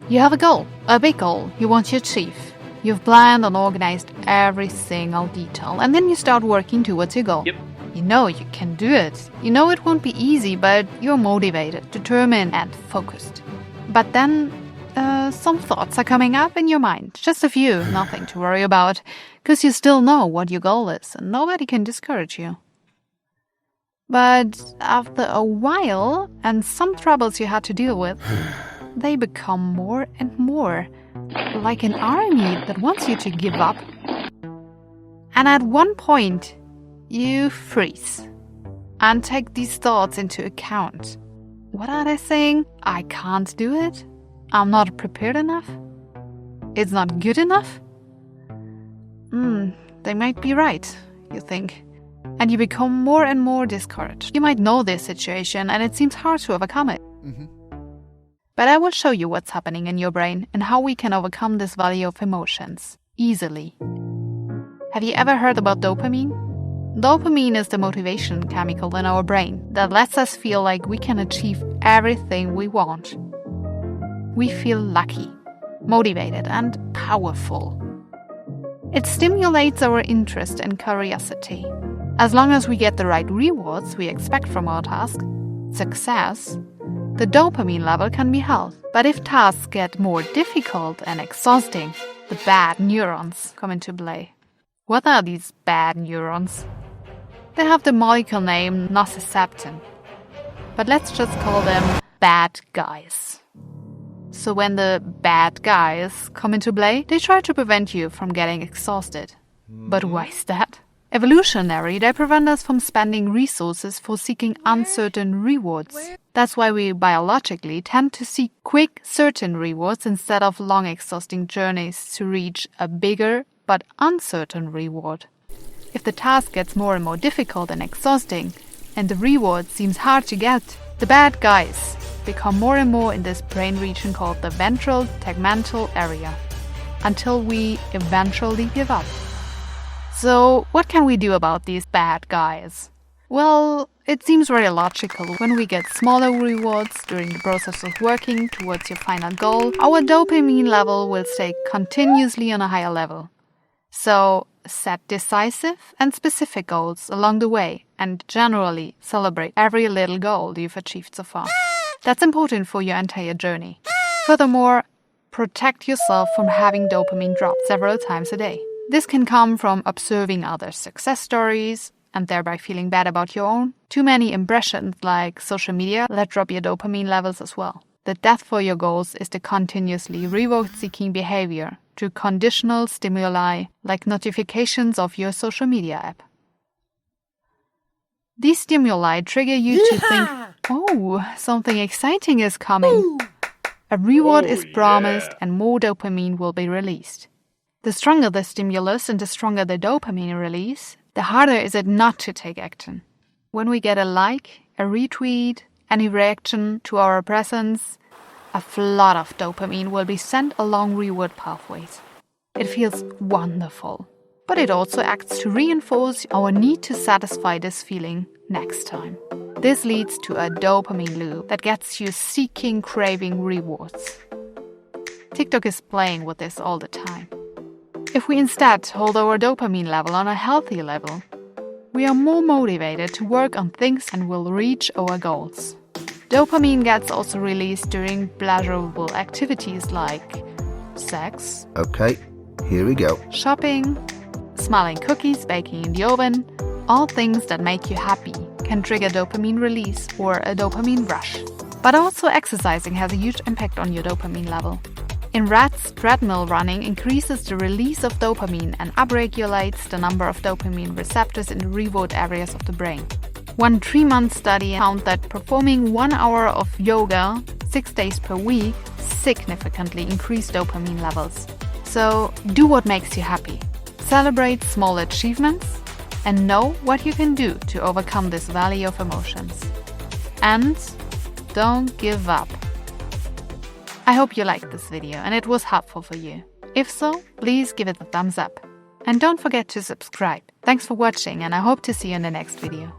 You have a goal, a big goal you want to achieve. You've planned and organized every single detail, and then you start working towards your goal. Yep. You know you can do it. You know it won't be easy, but you're motivated, determined, and focused. But then some thoughts are coming up in your mind. Just a few, nothing to worry about, because you still know what your goal is, and nobody can discourage you. But after a while, and some troubles you had to deal with, they become more and more like an army that wants you to give up. And at one point, you freeze and take these thoughts into account. What are they saying? I can't do it? I'm not prepared enough? It's not good enough? They might be right, you think. And you become more and more discouraged. You might know this situation and it seems hard to overcome it. But I will show you what's happening in your brain and how we can overcome this valley of emotions easily. Have you ever heard about dopamine? Dopamine is the motivation chemical in our brain that lets us feel like we can achieve everything we want. We feel lucky, motivated, and powerful. It stimulates our interest and curiosity. As long as we get the right rewards we expect from our task, success, the dopamine level can be held. But if tasks get more difficult and exhausting, the bad neurons come into play. What are these bad neurons? They have the molecule name nociceptin, but let's just call them bad guys. So when the bad guys come into play, they try to prevent you from getting exhausted. But why is that? Evolutionary, they prevent us from spending resources for seeking uncertain rewards. That's why we biologically tend to seek quick, certain rewards instead of long, exhausting journeys to reach a bigger but uncertain reward. If the task gets more and more difficult and exhausting, and the reward seems hard to get, the bad guys become more and more in this brain region called the ventral tegmental area, until we eventually give up. So, what can we do about these bad guys? Well, it seems very logical. When we get smaller rewards during the process of working towards your final goal, our dopamine level will stay continuously on a higher level. So, set decisive and specific goals along the way and generally celebrate every little goal you've achieved so far. That's important for your entire journey. Furthermore, protect yourself from having dopamine drop several times a day. This can come from observing others' success stories and thereby feeling bad about your own. Too many impressions like social media let drop your dopamine levels as well. The death for your goals is the continuously reward-seeking behavior through conditional stimuli like notifications of your social media app. These stimuli trigger you to think, oh, something exciting is coming. A reward is promised and more dopamine will be released. The stronger the stimulus and the stronger the dopamine release, the harder is it not to take action. When we get a like, a retweet, any reaction to our presence, a flood of dopamine will be sent along reward pathways. It feels wonderful, but it also acts to reinforce our need to satisfy this feeling next time. This leads to a dopamine loop that gets you seeking, craving rewards. TikTok is playing with this all the time. If we instead hold our dopamine level on a healthy level, we are more motivated to work on things and will reach our goals. Dopamine gets also released during pleasurable activities like sex. Okay, here we go. Shopping, smelling cookies, baking in the oven. All things that make you happy can trigger dopamine release or a dopamine rush. But also exercising has a huge impact on your dopamine level. In rats, treadmill running increases the release of dopamine and upregulates the number of dopamine receptors in the reward areas of the brain. One 3-month study found that performing 1 hour of yoga 6 days per week significantly increased dopamine levels. So do what makes you happy. Celebrate small achievements and know what you can do to overcome this valley of emotions. And don't give up. I hope you liked this video and it was helpful for you. If so, please give it a thumbs up. And don't forget to subscribe. Thanks for watching and I hope to see you in the next video.